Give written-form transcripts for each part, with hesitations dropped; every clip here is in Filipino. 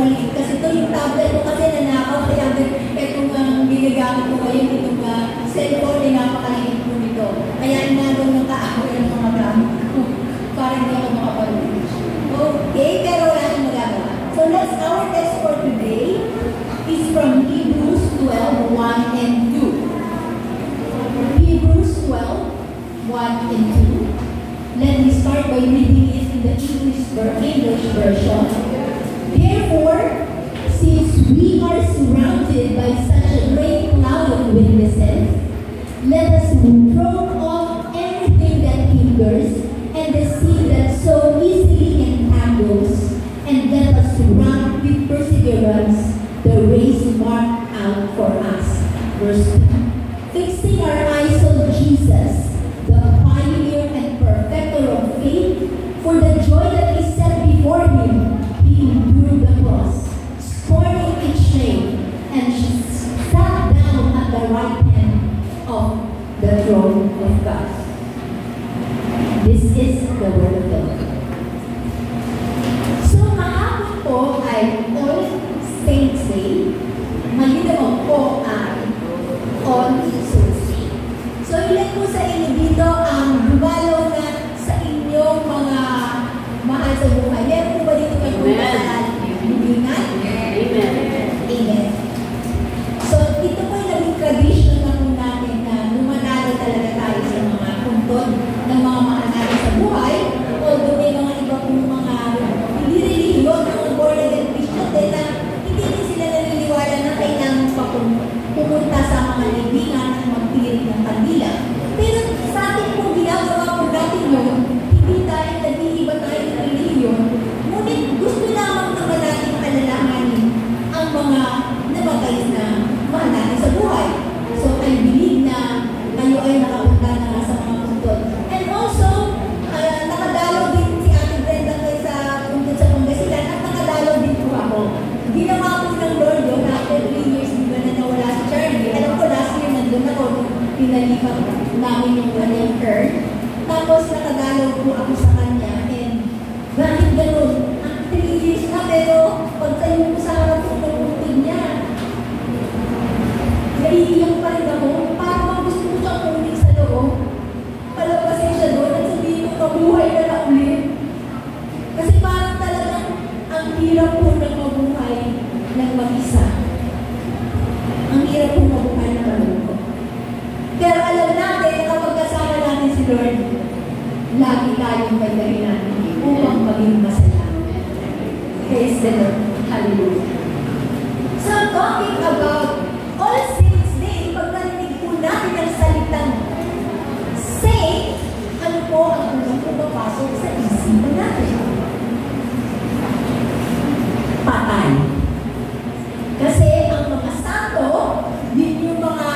maliit. Kasi ito yung tablet ko kasi nanakaw. Kaya itong ginagamit ko ngayon, itong cellphone, ay napakaliit po nito. Kaya inagaw ng kaaway ng mga gamit ko. Para hindi ako makapag-reach. Okay, pero wala akong magagawa. So that's our text for today. Is from Hebrews 12:1 and 2. Hebrews 12:1 and 2. Let me start by reading it in the English version. Therefore, since we are surrounded by such a great cloud of witnesses, let us throw off everything that hinders and the sin that so easily entangles, and let us run with perseverance the race marked out for us. Verse 2. Fixing our eyes on Jesus, the pioneer and perfecter of faith, for the joy that is set before him, he endured the cross, scorning its shame, and sat down at the right hand of the throne of God. This is the word of God. So, kahapon po ay All Saints Day. Ngayon naman po ay On Souls Day. So, ilan po sa inyo dito ang dumalaw na sa inyong mga mahal sa buhay? Meron po ba dito kayo magkasalan? Hubingan? Amen. Amen. So, ito po yung naging tradition na po natin na lumanalo talaga tayo sa mga puntod ng mga mahal natin sa buhay. Although may mga iba pong mga hindi religion, mga born again Christian din na hindi din sila naniniwala na kailangan pa pumunta sa mga libingan at magtirik ng kandila. Pero sa atin po ginagawa po natin yun, hindi tayo nag-iiba tayo ng religion, ngunit gusto lamang naman natin alalahanin ang mga nabatay na mahal natin sa buhay. So I believe na kayo ay nakapunta na sa mga puntod. And also, nakadalaw din si Ate Brenda kayo sa puntod sa Pangasinan at nakadalaw din po ako. Ginawa po ng Lord yun after 3 years, di ba na nawala si Charlie? Alam ko, last year nandun ako, pinalipat namin yung kanyang earn. Tapos nakadalaw po ako sa kanya and bakit gano'n? Ang 3 years na pero pag tayo ko sa harap ko ng puntod niya, naiiyak pa rin ako. Parang gusto ko siyang kunin sa loob. Palabasin siya doon at sabihin ko, mabuhay ka na ulit. Kasi parang talagang ang hirap po ng mabuhay ng mag-isa. Ang hirap po mabuhay ng malungkot. Pero alam natin, kapag kasama natin si Lord, lagi tayong may dahilan upang maging masaya. Praise the Lord. Hallelujah. So, talking about All Saints Day, pag narinig po natin ang salitang saint, ano po ang unang pumapasok sa isipan natin? Patay. Kasi ang mga santo, yun yung mga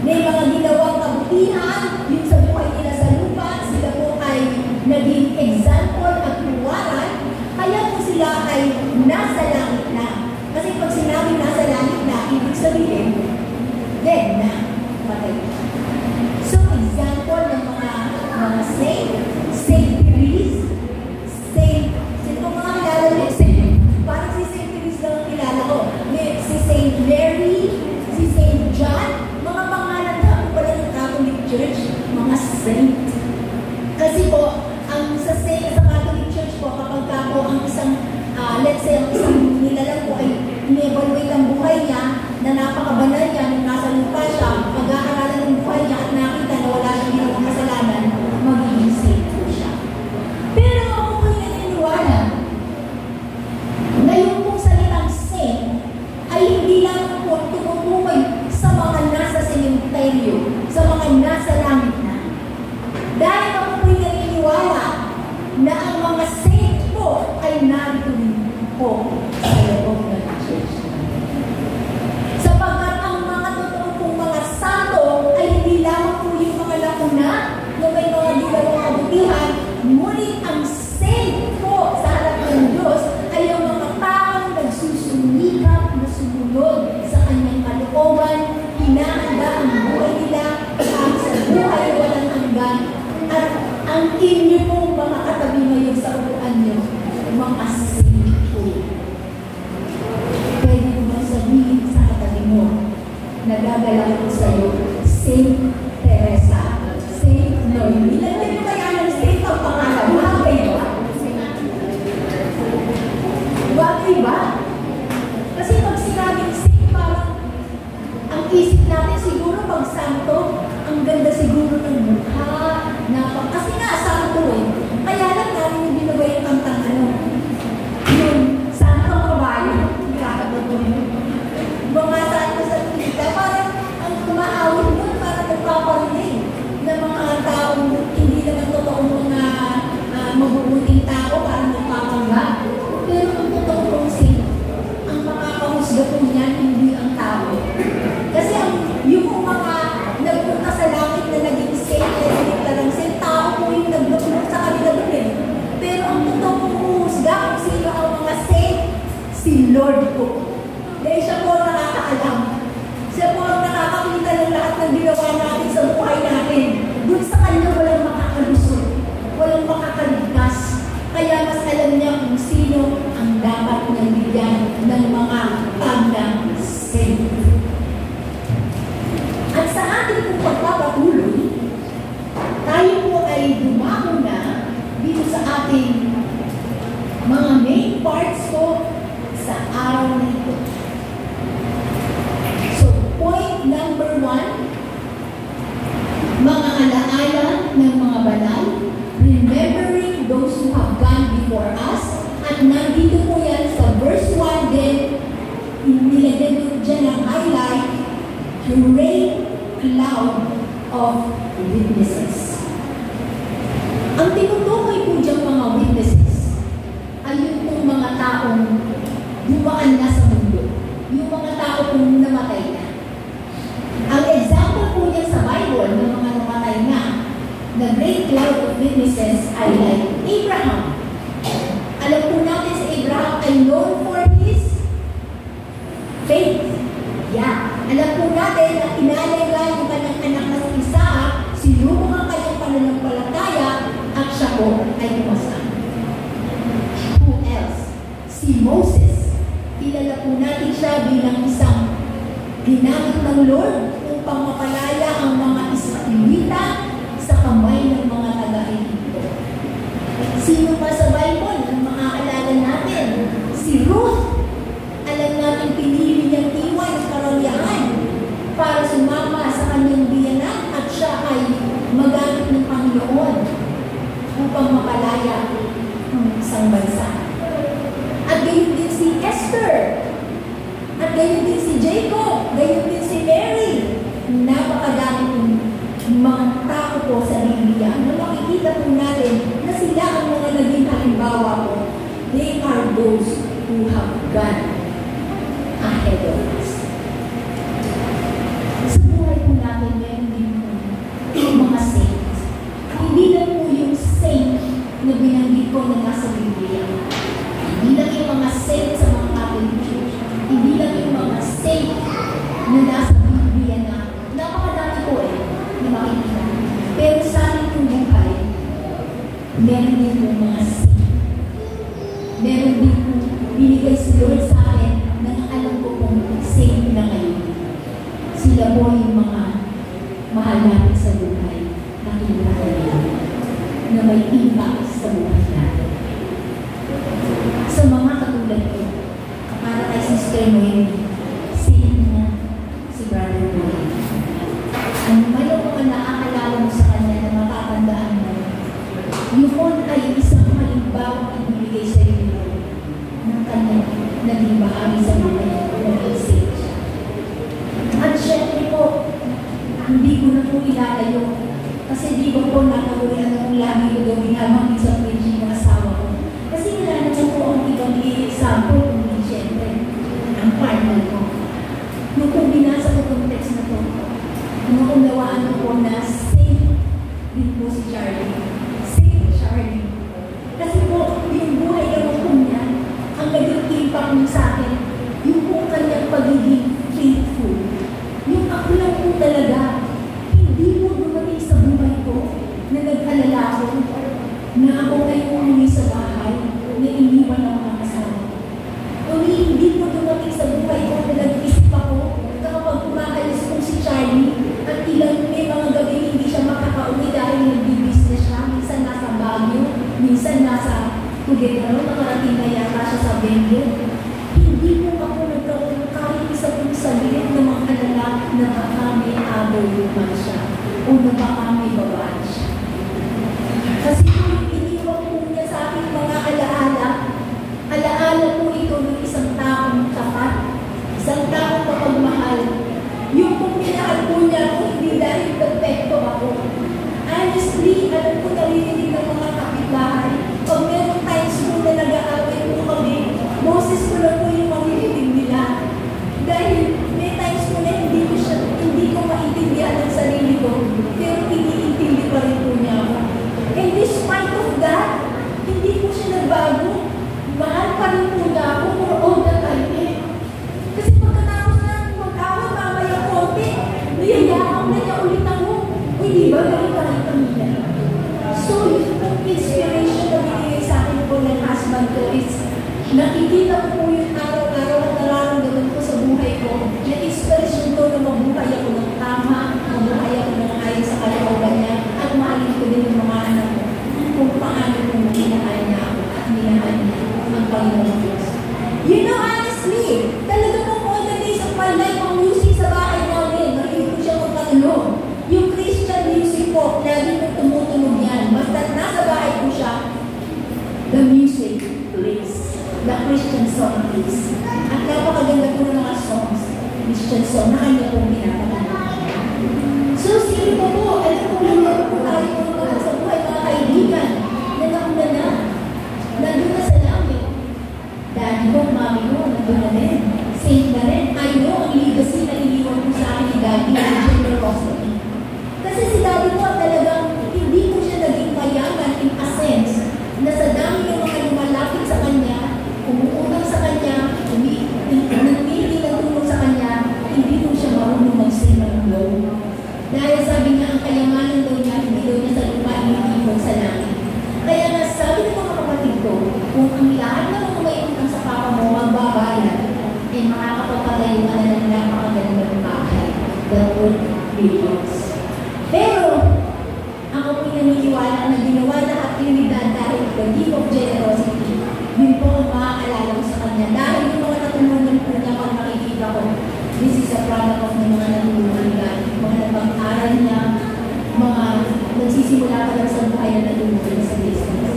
may mga ginawang kabutihan, yun sa buhay nila sa lupa, sila po ay naging example at tuwaran, kaya po sila ay nasa langit na. Kasi pag sinabi nasa langit na, ibig sabihin, dead na, patay. So, example ng mga saint, Saint Therese, sino po mga kilala niyo? Parang si Saint Therese lang ang kilala ko. Si Saint Mary, si Saint John, mga pangalan na po pala ng Catholic Church, mga saint. Kasi po, ang sa Catholic Church po, kapag ka po ang isang, let's say, ang isang nilalang po ay ini-evaluate ang buhay niya, na napakabanal niya, nung nasa lupa siya, ipapakilala ko sa iyo, Saint Teresa, Saint Noemi. Lagyan niyo kaya ng Saint ang pangalan. Bagay ba? Bagay ba? Kasi pag sinabing Saint, parang ang isip natin siguro pag santo, ang ganda siguro ng mukha. Kasi nga, santo eh. Kaya lang natin yung binabay yung kantang yung santong kabayo. Kakabot mo yun. Mga santo sa tulita, parang ang kumaawit doon, parang nagpaparinig ng mga taong hindi naman totoong mga mabubuting tao, parang nagpapangga. Pero ang totoo kong sin, ang makakahusga po niyan, hindi ang tao. Kasi yung mga nagpunta sa langit na naging saint, na saint, tao po yung nagpunta sa kanila doon eh. Pero ang totoo kong husga kung sino ang mga saint, si Lord po. Dahil siya po ang nakakaalam. Siya po ang nakakakita ng lahat ng ginawa natin sa buhay natin. Doon sa kanya walang makakalusot, walang makakaligtas. Kaya mas alam niya kung sino ang dapat niyang bigyan ng mga tandang saint. At sa ating pong pagpapatuloy, tayo po ay dumako na dito sa ating mga main parts po sa araw na ito. So, point number 1, mga alaala ng mga banal, remembering those who have gone before us, at nandito po yan sa verse 1 din, nilagyan ko dyan ang highlight, great cloud of witnesses. Ang tinutukoy po dyan mga witnesses ay yung mga taong dumaan na sa mundo. Yung mga tao pong namatay na. Ang example po niya sa Bible ng mga namatay na, the great cloud of witnesses ay like Abraham. Alam po natin si Abraham ay known for his faith. Yeah. Alam po natin na inalaga yung kanyang anak na si Isaac, sinubok ang kanyang pananampalataya, at siya po ay pumasang. Who else? Si Moses. Kilala po natin siya bilang isang ginamit ng Lord upang mapalaya ang mga Israelita sa kamay ng mga taga-Ehipto. Sino pa sa Bible ang maaalala natin? Si Ruth. Alam natin pinili niyang iwan ang karamihan para sumama sa kanyang biyanan at siya ay magamit ng Panginoon upang mapalaya ang isang bansa. At gayon din si Esther. At gayon din si Jacob. Gayon din si Mary. Napakadami ng mga tao po sa Biblia na makikita po natin na sila ang mga naging halimbawa po. They are those who have gone ahead of us. Sa buhay po natin, meron din po yung mga saints. Hindi lang po yung saint na binanggit ko na nasa Biblia. Hindi lang yung mga saint sa mga Catholic Church. Hindi lang yung mga saint na nasa Biblia na napakadami po na makikita. Pero sa ating pong buhay, meron din po mga saint. Meron din po binigay si Lord sa akin na alam ko pong saint na ngayon. Sila po yung mga mahal natin sa buhay na kinakailangan na may impact sa buhay natin. Sa mga katulad ko, para kay Sister Noemi, saint na si Brother Boy. Ano man yung mga naaalala mo sa kanya na makakandaan mo, yun ay isang halimbawa at ibigay sa iyo ng kanyang naging bahagi sa buhay ng saint. At syempre po, hindi ko na po ilalayo kasi di ba po nakawin ang lagi ko gawin habang isang preaching ng asawa ko. Kasi wala naman po ang ibang example kung syempre ang partner ko. Nung kung binasa ko itong text na to, nung unawaan ko po na saint din po si Charlie. Saint Charlie. Kasi po, yung buhay naman po niya, ang naging impact mo sa akin, yung po kanyang pagiging faithful. Yung ako lang po talaga, hindi mo dumating sa buhay ko na nag-alala ako na ako ay umuwi sa bahay na iniwan ang mga kasama. Hindi mo dumating sa buhay ko na nag-isip ako na kapag kumakalis kung si Charlie together, nakarating na yata siya sa venue. Hindi po ako nagkaroon ng kahit isa pong sabihin na mag-alala na baka may aboy naman siya o na baka may babaan siya. Kasi kung iniwan po niya sa aking mga alaala, alaala po ito ng isang taong tapat, isang taong kapagmahal. Yung kung minahal po niya ako, hindi dahil perfecto ako. Honestly, alam ko narinig ng mga kapitbahay. Pag meron times po na nag-aaway po kami, boses ko lang po yung maririnig nila. Dahil may times po na hindi ko maintindihan ang sarili ko, pero iniintindi pa rin po niya ako. And despite of that, hindi po siya nagbago. Mahal pa rin po niya ako for all the time eh. Kasi pagkatapos na mag-away, mamaya konti, niyayakap na niya ulit ako. Uy, di ba? Ganun pa rin kami na. So, yung inspiration na binigay sa akin po ng husband ko is nakikita ko po yung araw-araw at nararamdaman ko sa buhay ko na inspiration ko na mabuhay ako ng tama, mabuhay ako ng ayon sa kalooban niya, at mahalin ko din yung mga anak ko kung paano kung minahal niya ako at minahal niya ang Panginoon Diyos. You know, honestly, talaga po all the days of my life, ang music sa bahay namin, mahilig ko siya magpatulog. Yung Christian music po, lagi ko tumutunog yan. Basta nasa bahay ko siya, the music plays. The Christian song plays. At napakaganda po ng mga songs, Christian song, na kanya pong pinapakita. So, sige po, alam ko lang po tayo sa buhay mga kaibigan na nauna na. Nandun na sa langit. Daddy ko, mami ko, nandun na rin. Saint na rin. I know ang legacy na iniwan ko sa akin ni Daddy ang generosity. Kasi si Daddy ko talagang hindi ko siya naging mayaman in a sense na sa dami ng mga lumalapit sa kanya, umuutang sa kanya, nangyayari ng tulong sa kanya, hindi mo siya marunong mag-say ng no. Dahil sabi niya, ang kayamanan daw niya, hindi daw niya sa lupa, hindi sa langit. Kaya nga, sabi ng mga kapatid ko, kung ang lahat ng mga may utang sa papa mo, magbabayad, ay makakapagpatayo ka na ng napakagandang bahay. The Lord billions. Pero, ako po naniniwala na ginawa na aktibidad dahil the gift of generosity, yun po ang maaalala ko sa kanya. Dahil yung mga natulungan po niya pag makikita ko, this is a product of ng mga natulungan niya, mga napag-aral niya, mga nagsisimula pa lang sa buhay na natulungan sa business.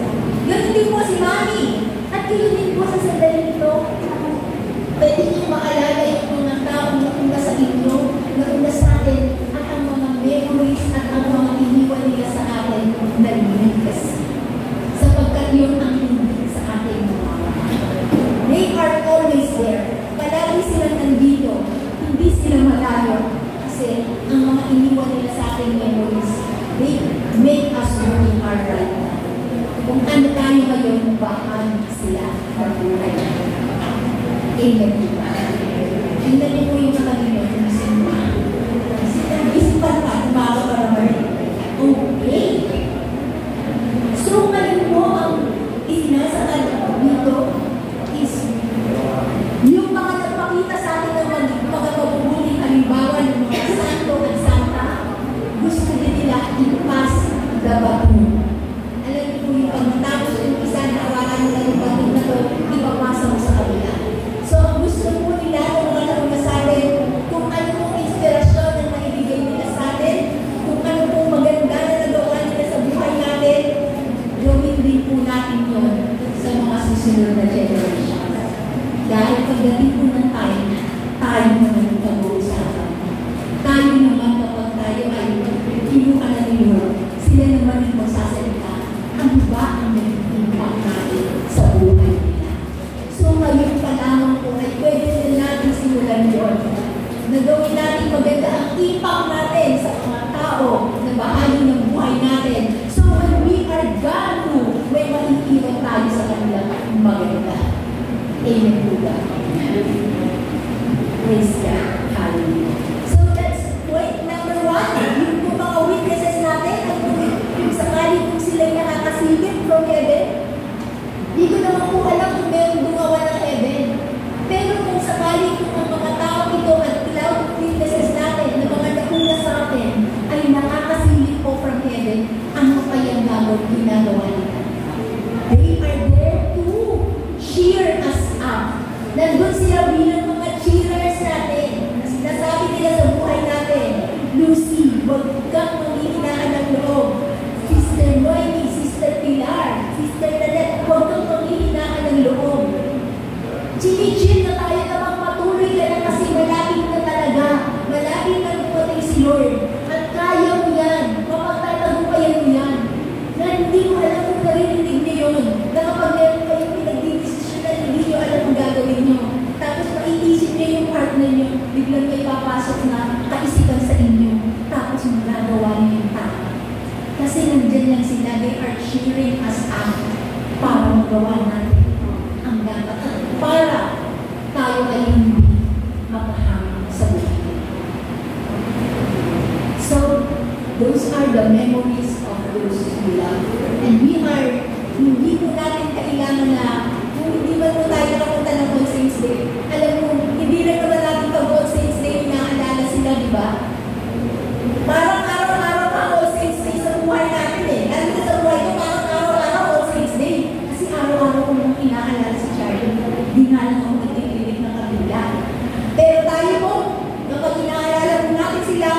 Ganun din po si Mami. At yun din po sa sandali nito, pwede niyo maalala yung mga taong nauna sa inyo, nauna sa atin, at ang mga memories at ang mga iniwan nila sa atin na likas. Sapagkat yun ang hindi sa ating mga. They are always there. Palagi silang nandito. Hindi sila malayo. Kasi ang mga iniwan nila sa ating memories, they make us working hard right now. Kung ano tayo ngayon, bahagi sila mabuhay. Amen. Tingnan niyo po yung katabi ng simba. Isipan pa, tumawa para marin. Okay. So, ngayon po, ang isinasakal dito is yung mga nagpakita sa atin ng mga mabubuting halimbawa ng mga santo at santa, gusto din nila ipas the baton. Alam niyo po yung pagmatapos yung isa na hawakan nila yung baton na to, ipapasa mo sa kabila. So, gusto po nila kung mga nauna sa atin, kung ano pong inspirasyon na naibigay nila sa atin, kung ano pong maganda na nagawa nila sa buhay natin, gawin din po natin yun sa mga susunod na generation. Dahil pagdating po ng time, tayo naman ang pag-uusapan. Tayo naman kapag tayo ay kinuha na ni Lord, sila naman ang magsasalita. Ano ba ang nag-impact natin sa buhay nila? So ngayon pa lamang po ay pwede na natin simulan yun. Nagawin natin maganda ang impact natin sa mga tao na bahagi ng buhay natin. So when we are gone to, may maiiwan tayo sa kanilang maganda. Amen po ba? Praise God. Hallelujah. So that's point number 1. Yung po mga witnesses natin, at kung sakali kung sila'y nakakasilip from heaven, di ko naman po alam kung meron gumawa ng heaven. Pero kung sakali kung ang mga tao ito at cloud witnesses natin na mga nauna sa atin ay nakakasilip po from heaven, ano pa yung ginagawa nila? They are there pumapasok na kaisipan sa inyo, tapos magagawa niyo yung tama. Kasi nandiyan lang sila, they are cheering us on para magawa natin ang dapat. Para tayo ay hindi mapahama sa buhay. So, those are the memories of those we love. And hindi po natin kailangan na, kung hindi ba po tayo nakapunta ng All Saints Day, alam mo, hindi na naman natin pag All Saints Day, inaalala sila, di ba? Parang araw-araw pa All Saints Day sa buhay natin eh. Lalo na sa buhay ko, parang araw-araw All Saints Day. Kasi araw-araw ko nung inaalala si Charlie, di nga lang ako nagtikilig ng kabila. Pero tayo po, kapag inaalala po natin sila,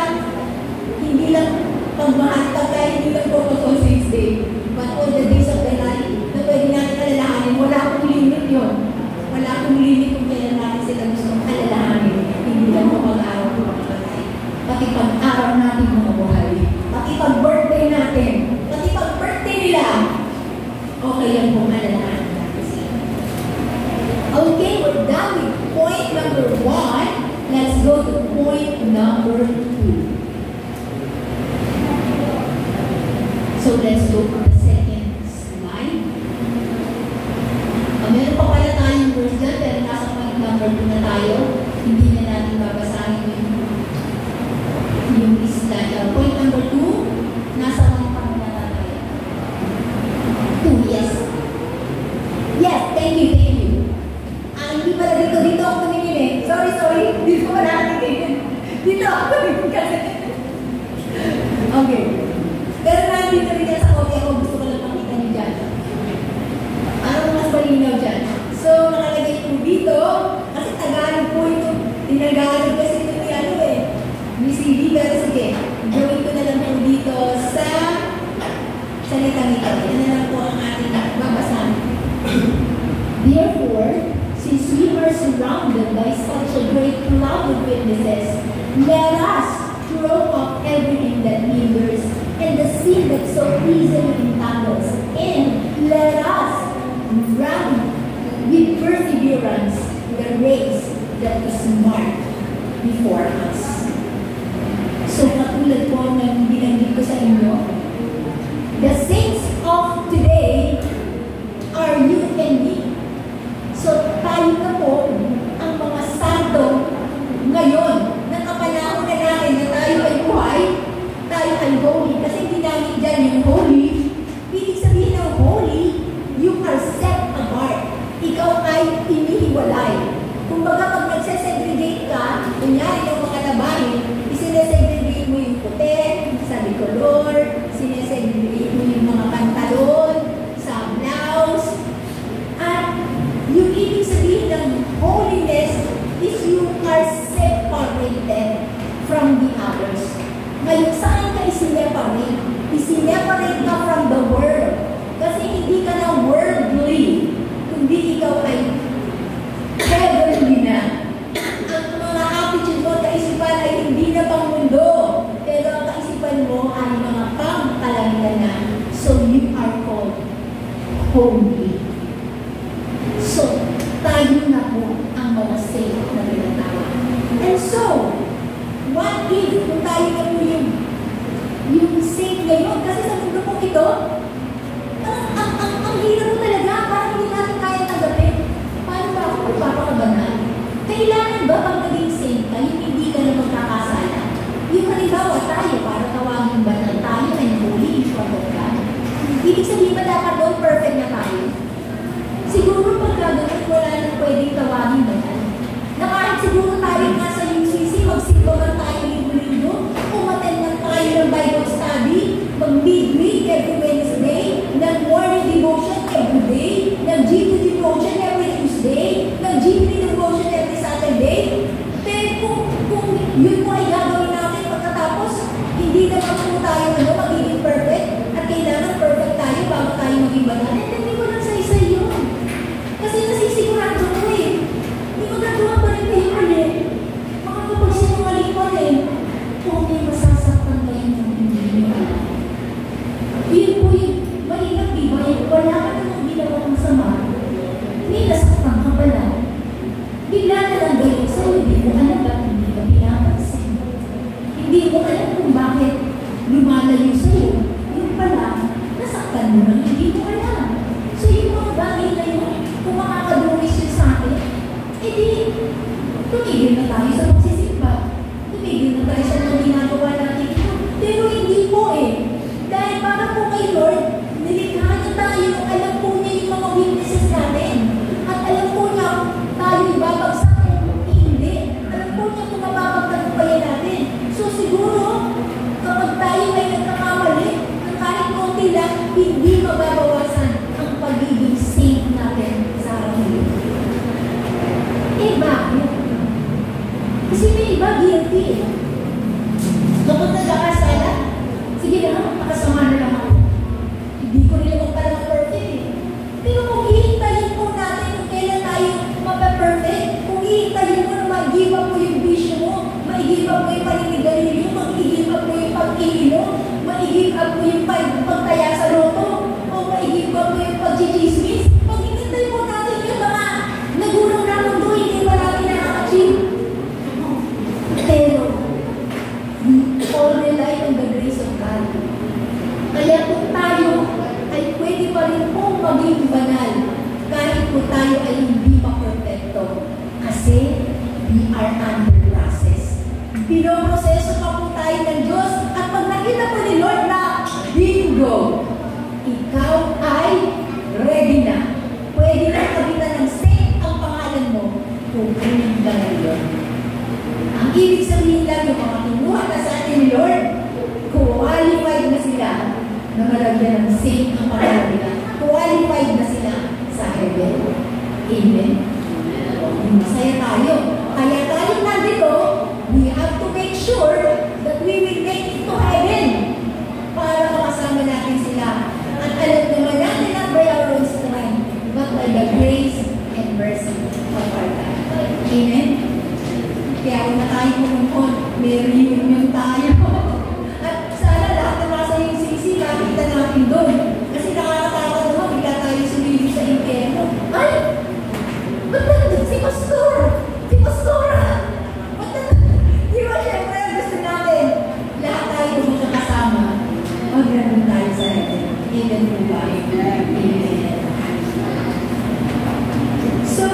hindi lang pagmahal tayo, hindi lang po pag All Saints Day, but all the days of the life na pwede natin alalahanin, wala akong limit yun. Wala akong limit kung kailan natin sila gustong alalahanin. Hindi lang po pag-araw po pag-patay. Pati pag-araw natin mga buhay. Pati pag-birthday natin. Pati pag-birthday nila. Okay lang po alalahanin natin sila. Okay, we're done with point number 1. Let's go to point number 2. So let's go to the second slide. Meron pa pala tayong verse dyan, pero nasa point number 2 na tayo. Hindi na natin babasahin yung slide. Point number 2, nasa point pa na tayo. 2, yes. Yes, thank you. Hindi pala dito ako tumingin eh. Sorry. Dito pa natin tingin. Dito ako tumingin kasi. Okay. Pero nandito rin yan sa copy ako, gusto ko lang makita niyo dyan. Parang mas malinaw dyan. So, nakalagay po dito, kasi Tagalog po ito. Tinagalog kasi ito ni ano eh. Ni CD, pero sige. Gawin ko na lang po dito sa salitang ito. Yan na lang po ang ating babasahin. Therefore, since we are surrounded by such a great cloud of witnesses, let us throw off everything that hinders and the sin that so easily entangles, and let us run with perseverance the race that is marked before us. So, katulad po ng binanggit ko sa inyo, the saints of today are you and me. So, tayo na po ang mga santo ngayon na kapanahon na natin na tayo ay buhay, tayo ay holy. Kasi hindi namin dyan yung holy. Ibig sabihin ng holy, you are set apart. Ikaw ay inihiwalay. Kung baga pag nagsesegregate ka, kunyari yung mga labahin, isinesegregate mo yung puti, sa bicolor, sinesegregate mo yung mga pantalon, sa blouse. At yung ibig sabihin ng holiness is you are separated from the others. Ngayon, saan ka isineparate? Isineparate ka from the world. Kasi hindi ka na worldly, kundi ikaw ay heavenly na. Ang mga attitude mo, kaisipan ay hindi na pang mundo, pero ang kaisipan mo ay mga pangkalangitan na. So, you are called holy. So, tayo na po ang mga saint na tinatawag. And so, what if kung tayo na po yung saint ngayon? Kasi sa mundo po ito, ang hirap mo talaga, parang hindi natin kaya tanggapin. Paano ba ako magpapakabanal? Kailangan ba pag naging saint ka, yung hindi ka na magkakasala? Yung halimbawa tayo, para tawagin ba na tayo ay holy in front of God? Ibig sabihin ba dapat doon perfect na tayo? Siguro pagkaganon wala nang pwedeng tawagin ba yan? Na kahit siguro tayo nga sa UCC, magsimba man tayo linggo-linggo, umaten man tayo ng Bible study, mag-midweek every Wednesday, nag-morning devotion every day, nag-GP devotion every Tuesday, nag-GP devotion every Saturday. Pero kung yun mo ay gagawin natin pagkatapos, hindi naman po tayo magiging perfect at kailangan perfect tayo bago tayo maging banal. Hindi ko lang sa isa yun. Kasi nasisigurado ko eh. Hindi magagawa pa rin kayo ulit. Makakapagsinungaling pa rin. Kung may masasaktan kayo ng hindi nyo alam. Yun po yung mahirap diba? Wala ka namang ginawa ng sama. May nasaktan ka pala. Bigla na lang gayon sa'yo. Hindi mo alam at hindi ka pinapansin. lumalayo sa'yo, yung pala, nasaktan mo lang, hindi mo alam. So yung mga bagay na yun, kung makakadungis yun sa akin, edi, tumigil na tayo sa magsisimba. Tumigil na tayo sa mga ginagawa natin ito. Pero hindi po eh. Dahil para po kay Lord, nilikha niya tayo, alam po niya yung mga weaknesses natin. At alam po niya, tayo ibabagsak kung hindi. Alam po niya kung mapapagtagumpayan natin. So siguro, kapag tayo ay nagkakamali, kahit konti lang, hindi mababawasan ang pagiging saint natin sa araw na yun. Eh bakit? Kasi may iba guilty eh. Kapag nagkakasala, sige lang, makasama na lang ako. Hindi ko rin naman pala perfect eh. Pero kung hihintayin po natin kung kailan tayo mapaperfect, kung hihintayin mo na mag-give up mo yung vision mo, mag-give up mo yung paninigarilyo, mag-give up mo yung pag-iinom, mag-give up mo yung pagtaya sa loto, o mag-give up mo yung pag-chismis, pag hinintay po natin yung mga nagulong na mundo, hindi pa natin nakaka-achieve. Pero, all rely on the grace of God. Kaya kung tayo ay pwede pa rin pong maging banal kahit po tayo ay hindi pa perfecto. Kasi we are under process. Pinoproseso pa po tayo ng Diyos at pag nakita po ni Lord na bingo, ikaw ay ready na. Pwede na kabitan ng saint ang pangalan mo kung kunin ka ngayon. Ang ibig sabihin lang yung mga kinuha na sa atin ni Lord, qualified na sila na malagyan ng saint ang pangalan nila. Qualified na sila sa heaven. Amen. Masaya tayo. Kaya tayo nandito, we have to make sure that we will make it to heaven para makasama natin sila. At alam naman natin not by our own strength, but by the grace and mercy of our God. Amen. Kaya kung na tayo pumunod, may reunion tayo. At sana lahat na nasa yung sisi, nakita natin doon. Kasi nakakatakot naman, bigla tayo sumili sa impyerno. Ay! Ba't nandun si Pastor? Si Pastora! Ba't nandun? Di ba syempre, gusto natin lahat tayo magkakasama. Mag-ganun tayo sa atin. Amen po ba? Amen. So,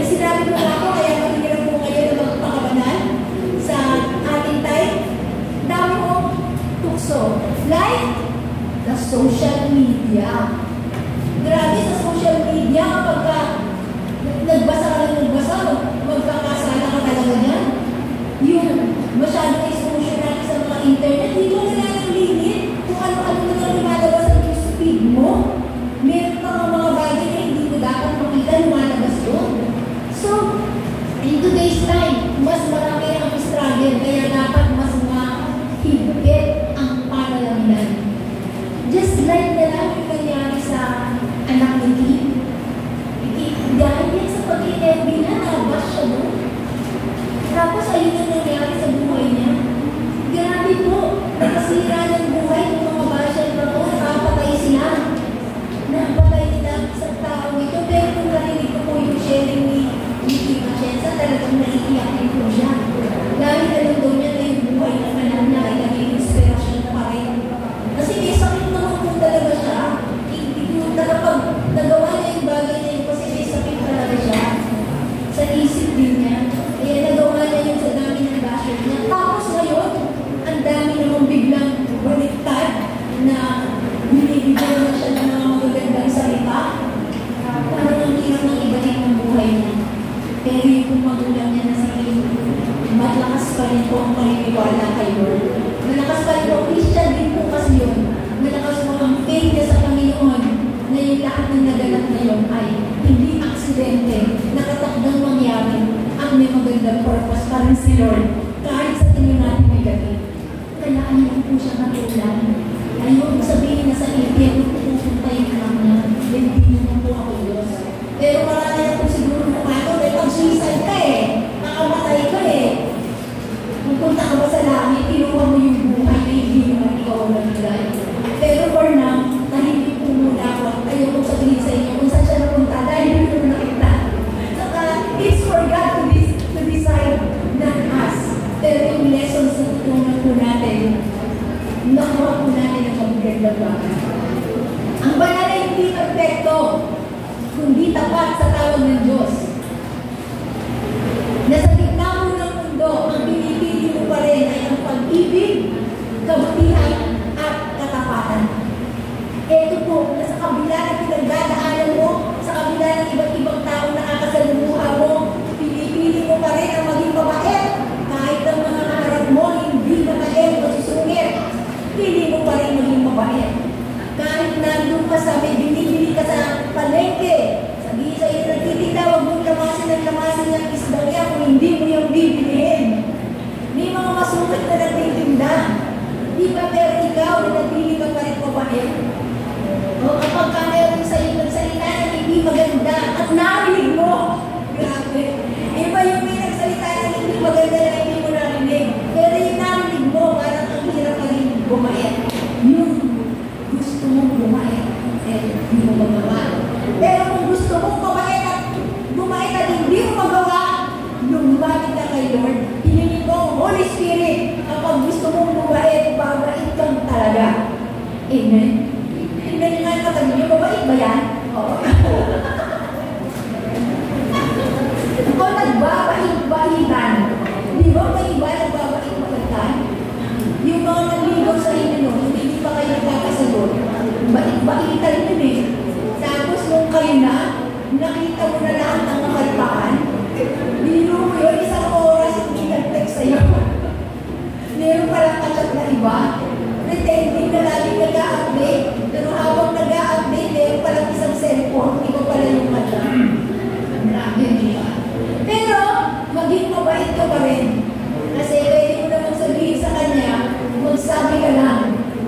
sinabi ko na ako, kaya matinira po kayo na magpakabanal sa ating time. Dami mo tukso. Like the social media. Grabe sa social media kapag nagbasa ka lang nagbasa, magkakasala ka talaga yan. Yung masyadong exposure natin sa mga internet, hindi mo na lang limit kung ano-ano na lang lumalabas sa news feed mo. Meron pa mga bagay na hindi mo dapat makita lumalabas doon. So, in today's time, mas marami ang struggle, kaya dapat mas mahigpit ang panalangin. Just like na lang yung nangyari sa anak ni Kim. Dahil yan sa pag-i-FB na, nabas siya doon. Tapos ayun ang nangyari sa buhay niya. Grabe po, nakasira ng buhay ng mga basher na po, nakapatay sila. Napatay nila sa tao ito, pero kung narinig ko po yung sharing ni Kim Atienza, talagang naiiyak din po siya. Dahil alam doon niya na yung buhay ng anak niya ay naging inspirasyon pa rin. Kasi may sakit naman po talaga siya. Kapag nagawa niya yung bagay na yun, kasi may sakit talaga siya. Sa isip din niya. Kaya nagawa niya yun sa dami ng basher niya. Tapos ngayon, ang dami namang biglang baliktad na binibigyan na siya ng mga magagandang salita. Parang ang hirap ng ibalik ng buhay niya. Pero yung magulang niya na si Kim, malakas pa rin po ang paniniwala kay Lord. Malakas pa rin po, Christian din po kasi yun. Malakas po ang faith niya sa Panginoon na yung lahat ng naganap ngayon ay hindi aksidente, nakatakdang mangyari ang may magandang purpose para si Lord. Kahit sa tingin natin may gabi. Kaya ayaw po siya natulan. Ayaw po sabihin na sa impyerno pupunta yung anak niya. Hindi naman po ako Diyos. Pero marami na po siguro po ako dahil pag-suicide ka eh. Nakamatay ka eh. Magpunta ka ba sa langit, kinuha mo yung buhay na hindi naman ikaw ang nagigay. Pero for now, tahimik po muna ako. Ayaw kong sabihin sa inyo kung saan siya napunta dahil hindi ko nakita. Saka, it's for God to decide, not us. Pero yung lessons na tutunan po natin, naku, Ito po, na sa kabila ng pinagdadaanan mo, sa kabila ng iba't ibang tao na nakasalumuha mo, pinipili mo pa rin ang maging mabait. Kahit ang mga harap mo, hindi mabait o susungit, pili mo pa rin maging mabait. Kahit nandun ka sa may binibili ka sa palengke, sabihin sa iyo nagtitinda, huwag mong lamasin yung isdang yan kung hindi mo yung bibilihin. May mga masungit na nagtitinda. Di ba pero ikaw na nagpili ka pa rin mabait? O kapag ka meron sa iyo nagsalita na hindi maganda at narinig mo, grabe. Iba yung may nagsalita na hindi maganda na hindi mo narinig. Pero yung narinig mo, parang ang hirap ka rin bumait. Yung gusto mong bumait, hindi mo magawa. Pero kung gusto mong bumait at hindi mo magawa, lumapit ka kay Lord. Hiniling mo, Holy Spirit, kapag gusto mong bumait, babait kang talaga. Amen. Amen nga yung katabi niyo, mabait ba yan? Oo. Kung nagbabait-baitan, di ba may iba nagbabait-baitan? Yung mga nagligaw sa inyo, hindi pa kayo nagkakasagot. Bait-baitan yun eh. Tapos nung kayo na, nakita mo na lahat ng nakalpakan, biro mo yun, isang oras hindi nag-text sa'yo. Meron palang kachat na iba, pretending na laging nag-a-update, pero habang nag-a-update, meron palang isang cellphone, iba pala yung kachat. Grabe, diba? Pero, maging mabait ka pa rin. Kasi pwede mo naman sabihin sa kanya, magsabi ka lang,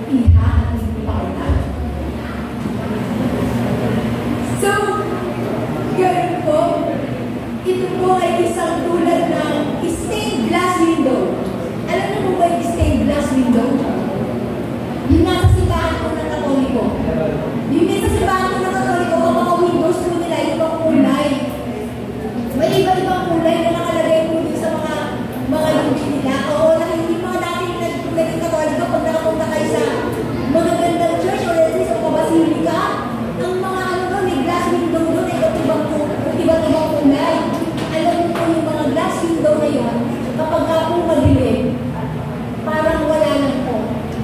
ihahatid pa kita. So, ganun po, ito po ay isang tulad ng stained glass window. Alam niyo po ba yung stained glass window? Yung nasa simbahan ko ng Katoliko. Yung nasa simbahan ko ng Katoliko, ang mga windows po nila, ibang kulay. May iba-ibang kulay na nakalagay po din sa mga unit nila. Oo, hindi mga dating naging Katoliko, pag nakapunta kayo sa mga gandang church o at least sa mga basilika, ang mga may glass window doon, iba't-ibang kulay. Alam mo po yung mga glass window na yun, kapag ka po madilim, parang wala lang po.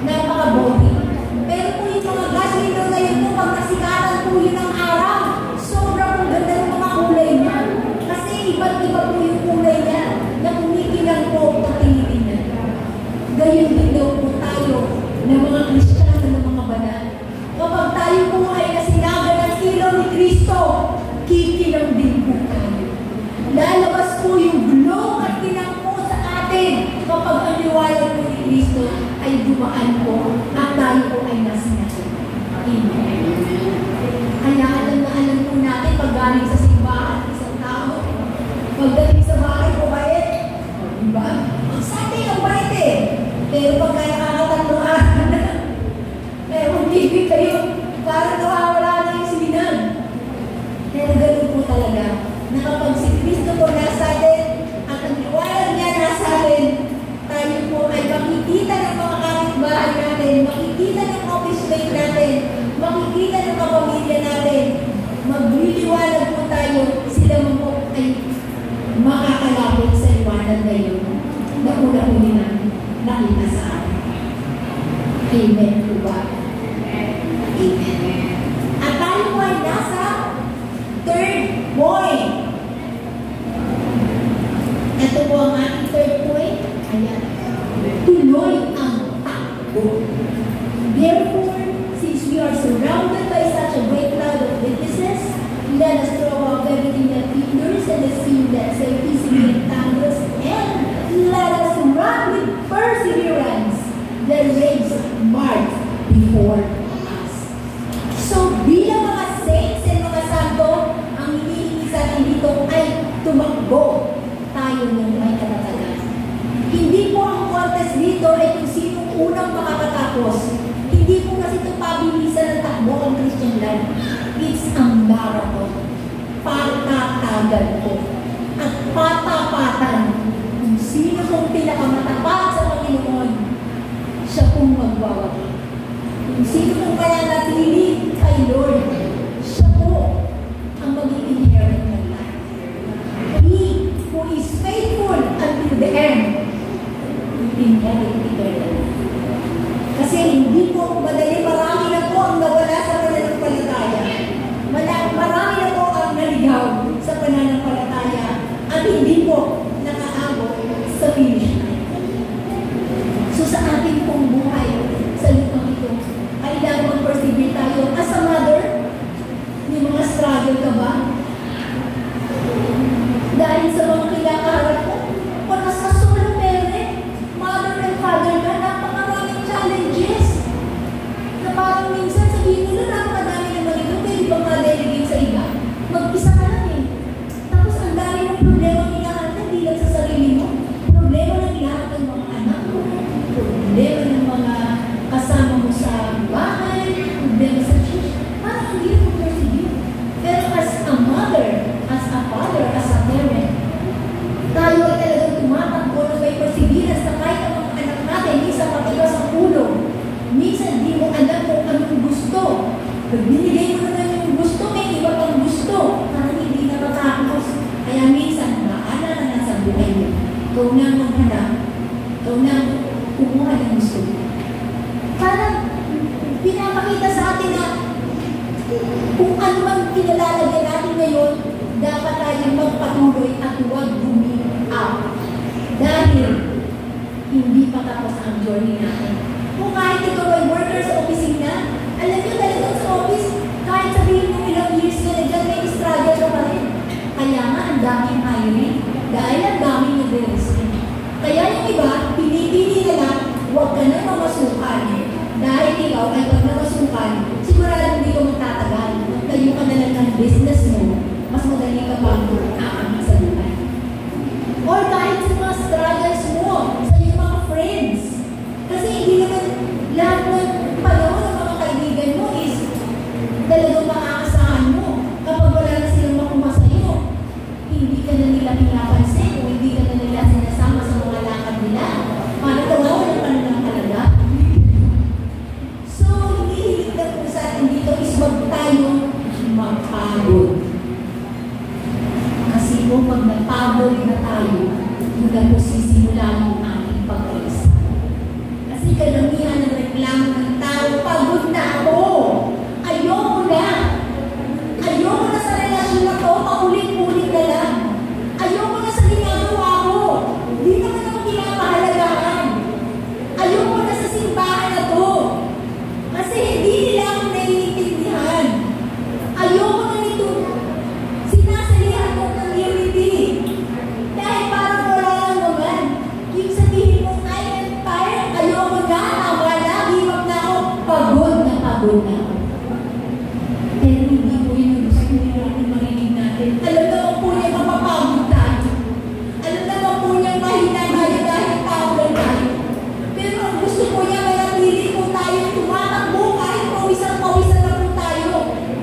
Napaka-boring. Pero po yung mga glass window na yun po, pag nasikatan po yun ng araw, sobrang ganda ng mga kulay niya. Kasi iba't-iba po yung kulay niya na kumikilang po pag tinitingnan. Gayun din daw po tayo ng mga Kristiyano, ng mga banal. Kapag tayo po ay nasinagan ng ilaw ni Kristo, kikilang din po tayo. Lalabas po yung glow at kinang po sa atin kapag ang liwanag po ni Kristo ay dumaan po at tayo po ay nasinagan. Amen. Kaya alam po natin pag galing sa simbahan, isang tao, pagdating sa bahay po bait, diba? Sa atin ang bait eh. Pero pagka nakakatatloan, pero hindi kayo, parang nawawala na yung sinan. Pero ganun po talaga, na kapag si Kristo po nasa atin, at ang liwanag niya nasa atin, tayo po ay makikita ng mga kapitbahay natin, makikita ng office mate natin, makikita ng kapamilya natin, magliliwanag po tayo, sila mo po ay makakalapit sa liwanag na yun, na una-uli na nakita sa atin. Amen po ba? Amen. At tayo po ay nasa third point. Ito po ang ating third point. Ayan. Tuloy ang takbo. Therefore, since we are surrounded by such a great cloud of witnesses, let us throw off everything that hinders and the sin that so easily entangles, and let us run with perseverance the race marked before us. So, bilang mga saints and mga santo, ang hinihingi sa atin dito ay tumakbo tayo ng may katatagan. Hindi po ang contest dito ay kung sinong unang makakatapos. Hindi po kasi ito pabilisan ng takbo ang Christian life. It's a marathon. Patatagan po. At patapatan. Kung sino pong pinakamatapat sa Panginoon, siya pong magwawagi. Kung sino pong mananatili kay Lord, siya po ang mag-i-inherit ng life. He who is faithful until the end, inherit eternal life. Kasi hindi po madali, marami na po ang nawala sa Pag binigay mo naman yung gusto, may iba pang gusto. Parang hindi na matapos. Kaya minsan, maalala na nasa buhay mo. Ikaw na ang maghanap. Ikaw na ang kumuha ng gusto mo. Parang pinapakita sa atin na kung ano man kinalalagyan natin ngayon, dapat tayong magpatuloy at huwag bumi-out. Dahil hindi pa tapos ang journey natin. Kung kahit ikaw ay worker sa opisina, alam nyo talagang sa office, kahit sabihin mo ilang years ka na dyan, may struggle ka pa rin. Kaya nga, ang daming hiring. Dahil ang daming nag-resign. Kaya yung iba, pinipili nila, huwag ka nang mamasukan. Dahil ikaw ay pag namasukan, sigurado hindi ka magtatagal. Tayo ka na lang ng business mo, mas madali ka pang aamig sa buhay. Or kahit sa mga struggles mo, sa iyong mga friends. Kasi hindi naman lahat ng panahon ng mga kaibigan mo is talagang maaasahan mo. Kapag wala na silang makuha sa iyo, hindi ka na nila pinapansin o hindi ka na nila sinasama sa mga lakad nila. Parang tawawan ka na lang talaga. So, hinihilig na po sa atin dito is huwag tayong magpagod. Kasi kung pag napagod na tayo, hindi po sisimula ang ating pag-aisa. Kasi karamihan ng reklamo ng tao, pagod na ako. Ayoko na. Ayoko na sa relasyon na to, paulit-ulit na lang. Ayoko na sa ginagawa ko. Hindi naman ako pinapahalagahan. Ayoko na sa simbahan na to. Kasi hindi nila ako naiintindihan. Ayoko na nito. Sinasalihan ko ng unity. Dahil parang wala lang naman. Yung sabihin mo, I am tired, ayoko na, wala, give up na ako. Pagod na ako. Pero hindi po yun ang gusto natin marinig natin. Alam naman po niya mapapagod tayo. Alam naman po niya mahina tayo dahil tao lang tayo. Pero ang gusto po niya, manatili po tayo tumatakbo kahit pawisan-pawisan na po tayo.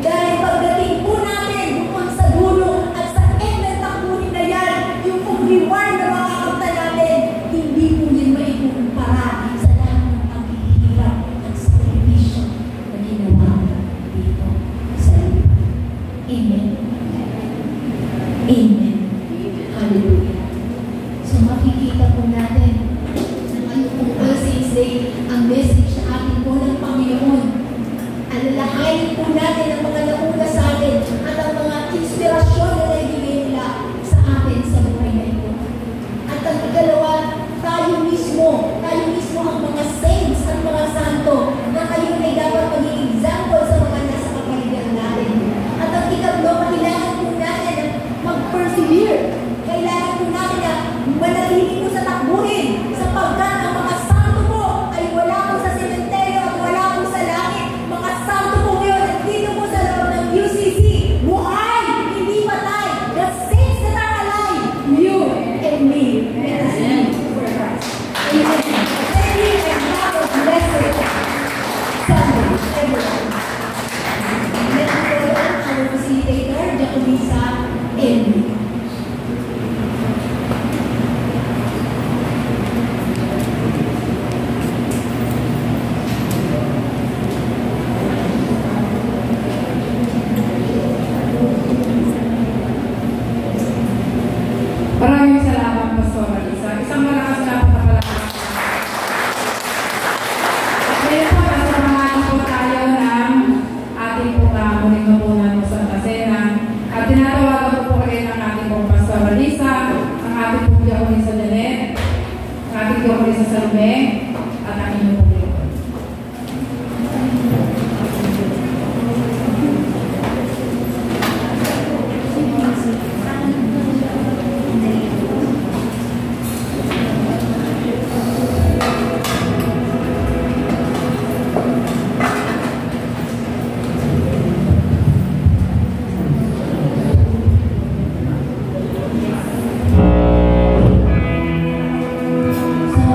Dahil pagdating po natin bukod sa dulo at sa end ng takbunin na yan, yung reward na makakapta natin, hindi po yun maikukumpara sa lahat ng paghihirap at sakripisyo na ginawa dito sa iyo. Amen. Amen. Hallelujah. So makikita po natin na ngayon po All Saints Day, ang message sa atin po ng Panginoon. Alalahanin po natin ang mga nauna sa atin at ang mga inspirasyon na naibigay nila sa atin sa buhay na ito. At ang ikalawa, tayo mismo ang mga saints at mga santo na kayo ay dapat maging example sa mga nasa kapaligiran natin. At ang ikatlo, kailangan po natin na mag-persevere. Kailangan po natin na manatili po sa takbuhin sapagkat ang mga santo po ay wala po sa sementeryo at wala po sa langit. Mga santo po ngayon at dito po sa loob ng UCC, buhay, hindi patay. The saints that are alive, you and me. Let us live for Christ. Amen. Thank you and have a blessed Sunday, everyone. Let's go on our facilitator, Jacobisa Elmi. Maraming salamat, Pastor Alisa. Isang malakas na pagpapalakas. Ngayon po, kasamahan po tayo ng ating pong muling kapunan po sa Tasena. At tinatawagan po kayo ng ating pong Pastor Alisa, ang ating pong Diakonisa Janet, ang ating Diakonisa Salome, at ang inyong pong Diakon. So,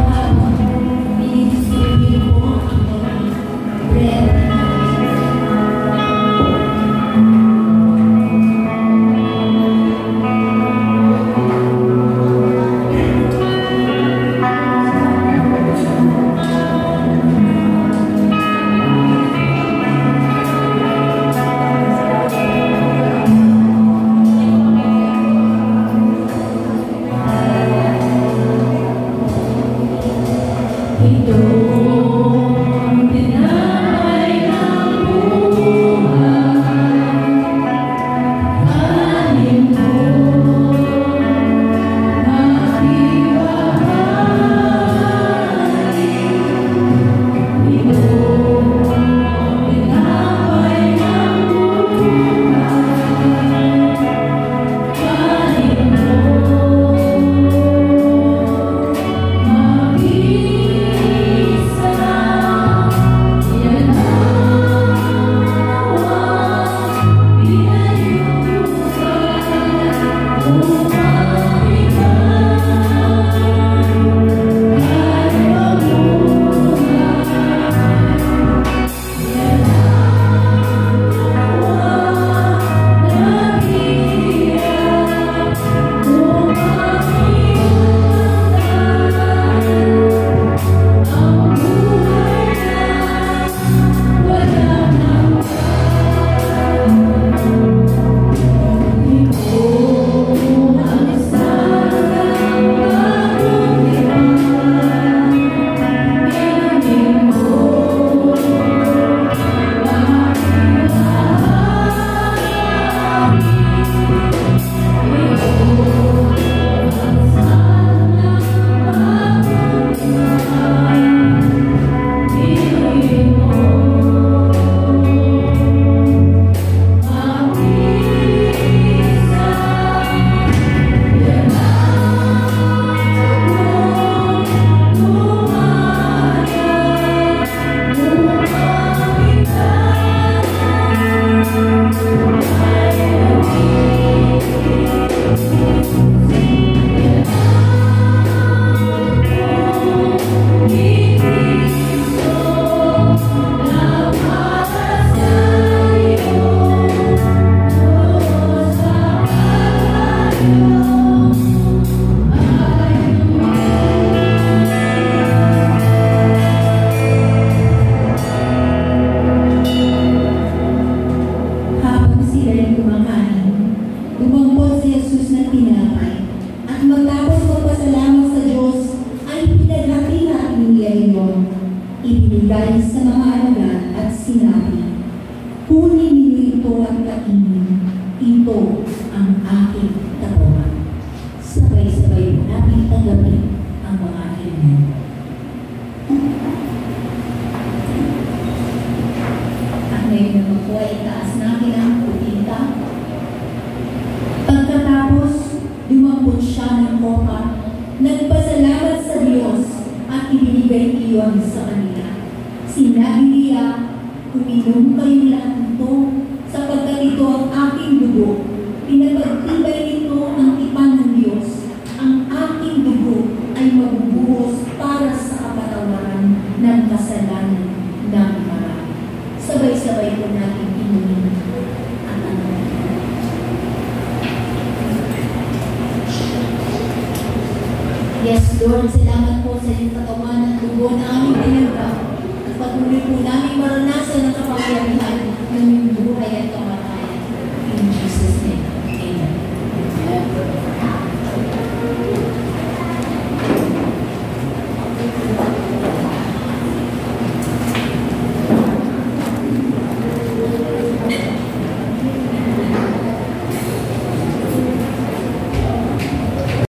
buhay sa mga alagad at sinabi, "Kunin ninyo ito at kainin, ito ang aking katawan." Sabay-sabay po natin tanggapin ang mga amen. At ngayon naman po ay taas natin ang putinta. Pagkatapos, lumambot siya ng kopa, nagpasalamat sa Diyos at ibinigay iyon sa kanila. Sinabi niya, "Uminom kayong lahat nito, sapagkat ito ang aking dugo. Pinagpagtibay nito ang tipan ng Diyos. Ang aking dugo ay mabubuhos para sa kapatawaran ng kasalanan ng marami." Sabay-sabay po natin inumin at ano. Yes, Lord, salamat po sa iyong katawan at dugo na aming tinanggap. At patuloy po namin